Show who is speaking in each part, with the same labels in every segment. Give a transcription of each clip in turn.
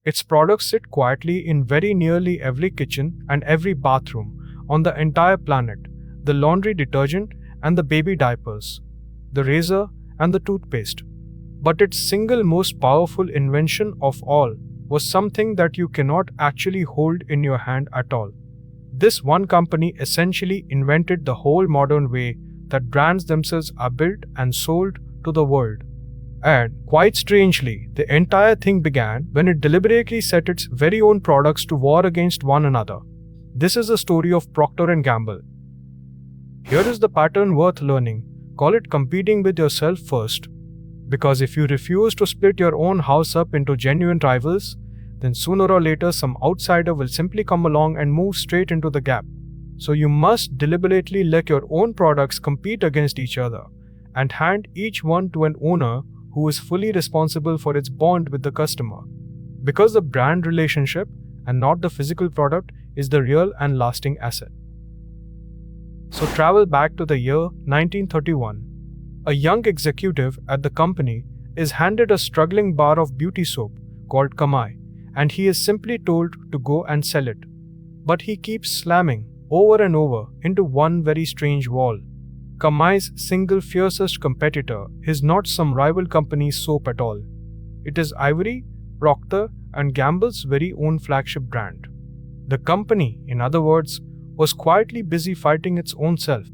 Speaker 1: Its products sit quietly in very nearly every kitchen and every bathroom on the entire planet: the laundry detergent and the baby diapers, the razor and the toothpaste. But its single most powerful invention of all was something that you cannot actually hold in your hand at all. This one company essentially invented the whole modern way that brands themselves are built and sold to the world. And, quite strangely, the entire thing began when it deliberately set its very own products to war against one another. This is the story of Procter & Gamble. Here is the pattern worth learning. Call it competing with yourself first. Because if you refuse to split your own house up into genuine rivals, then sooner or later some outsider will simply come along and move straight into the gap. So you must deliberately let your own products compete against each other and hand each one to an owner who is fully responsible for its bond with the customer. Because the brand relationship and not the physical product is the real and lasting asset. So travel back to the year 1931. A young executive at the company is handed a struggling bar of beauty soap called Kamai, and he is simply told to go and sell it. But he keeps slamming over and over into one very strange wall. Kamai's single fiercest competitor is not some rival company's soap at all. It is Ivory, Procter & Gamble's very own flagship brand. The company, in other words, was quietly busy fighting its own self.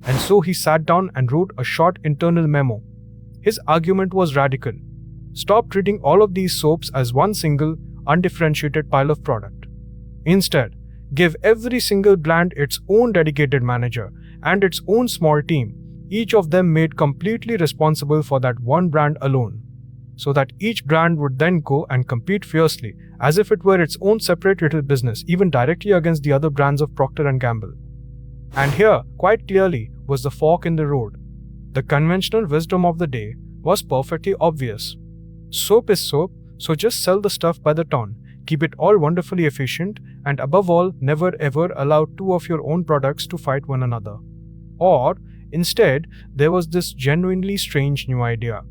Speaker 1: And so he sat down and wrote a short internal memo. His argument was radical. Stop treating all of these soaps as one single, undifferentiated pile of product. Instead, give every single brand its own dedicated manager and its own small team, each of them made completely responsible for that one brand alone, so that each brand would then go and compete fiercely as if it were its own separate little business, even directly against the other brands of Procter & Gamble. And here, quite clearly, was the fork in the road. The conventional wisdom of the day was perfectly obvious. Soap is soap, so just sell the stuff by the ton, keep it all wonderfully efficient, and above all, never ever allow two of your own products to fight one another. Or, instead, there was this genuinely strange new idea: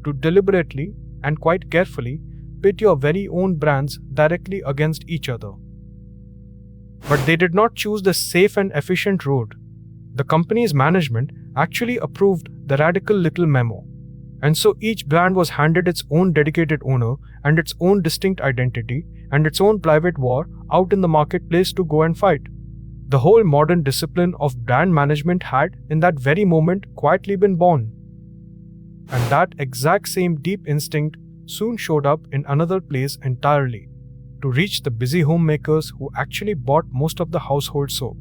Speaker 1: to deliberately and quite carefully pit your very own brands directly against each other. But they did not choose the safe and efficient road. The company's management actually approved the radical little memo. And so each brand was handed its own dedicated owner and its own distinct identity and its own private war out in the marketplace to go and fight. The whole modern discipline of brand management had, in that very moment, quietly been born. And that exact same deep instinct soon showed up in another place entirely. To reach the busy homemakers who actually bought most of the household soap,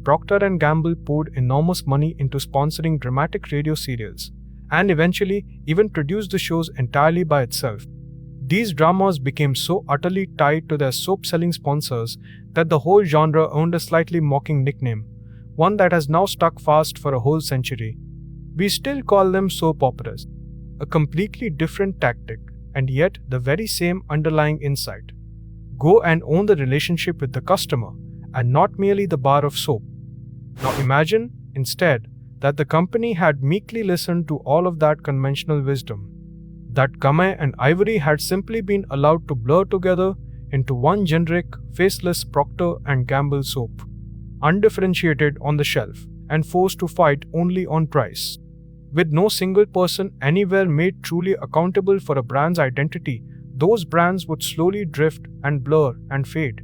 Speaker 1: Procter & Gamble poured enormous money into sponsoring dramatic radio serials, and eventually even produced the shows entirely by itself. These dramas became so utterly tied to their soap-selling sponsors that the whole genre earned a slightly mocking nickname, one that has now stuck fast for a whole century. We still call them soap operas, a completely different tactic, and yet the very same underlying insight. Go and own the relationship with the customer, and not merely the bar of soap. Now imagine, instead, that the company had meekly listened to all of that conventional wisdom, that Kamai and Ivory had simply been allowed to blur together into one generic, faceless Procter & Gamble soap, undifferentiated on the shelf, and forced to fight only on price. With no single person anywhere made truly accountable for a brand's identity, those brands would slowly drift and blur and fade.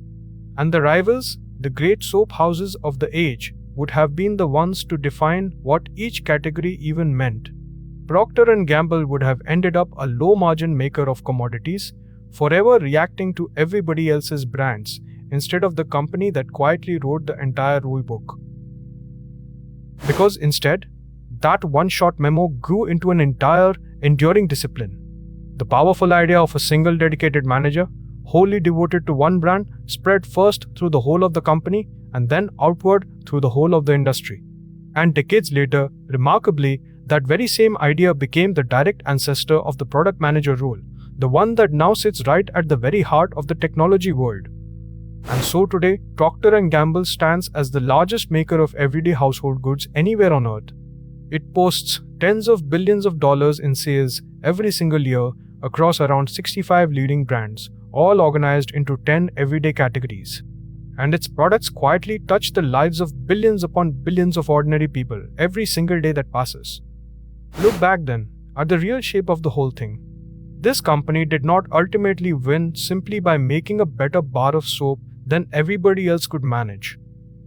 Speaker 1: And the rivals, the great soap houses of the age, would have been the ones to define what each category even meant. Procter & Gamble would have ended up a low-margin maker of commodities, forever reacting to everybody else's brands, instead of the company that quietly wrote the entire rulebook. Because instead, that one-shot memo grew into an entire, enduring discipline. The powerful idea of a single dedicated manager, wholly devoted to one brand, spread first through the whole of the company and then outward through the whole of the industry. And decades later, remarkably, that very same idea became the direct ancestor of the product manager role, the one that now sits right at the very heart of the technology world. And so today, Procter & Gamble stands as the largest maker of everyday household goods anywhere on earth. It posts tens of billions of dollars in sales every single year across around 65 leading brands, all organized into 10 everyday categories. And its products quietly touch the lives of billions upon billions of ordinary people every single day that passes. Look back then at the real shape of the whole thing. This company did not ultimately win simply by making a better bar of soap than everybody else could manage.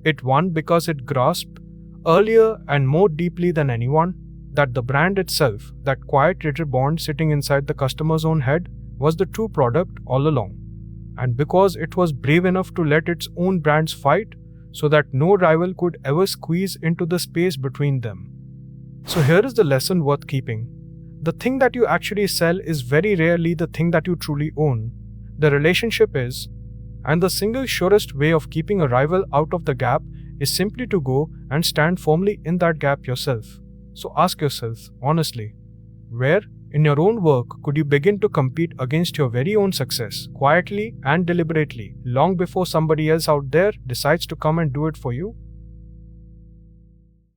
Speaker 1: It won because it grasped, earlier and more deeply than anyone, that the brand itself, that quiet little bond sitting inside the customer's own head, was the true product all along. And because it was brave enough to let its own brands fight so that no rival could ever squeeze into the space between them. So here is the lesson worth keeping. The thing that you actually sell is very rarely the thing that you truly own. The relationship is, and the single surest way of keeping a rival out of the gap is simply to go and stand firmly in that gap yourself. So ask yourself, honestly, where in your own work could you begin to compete against your very own success, quietly and deliberately, long before somebody else out there decides to come and do it for you?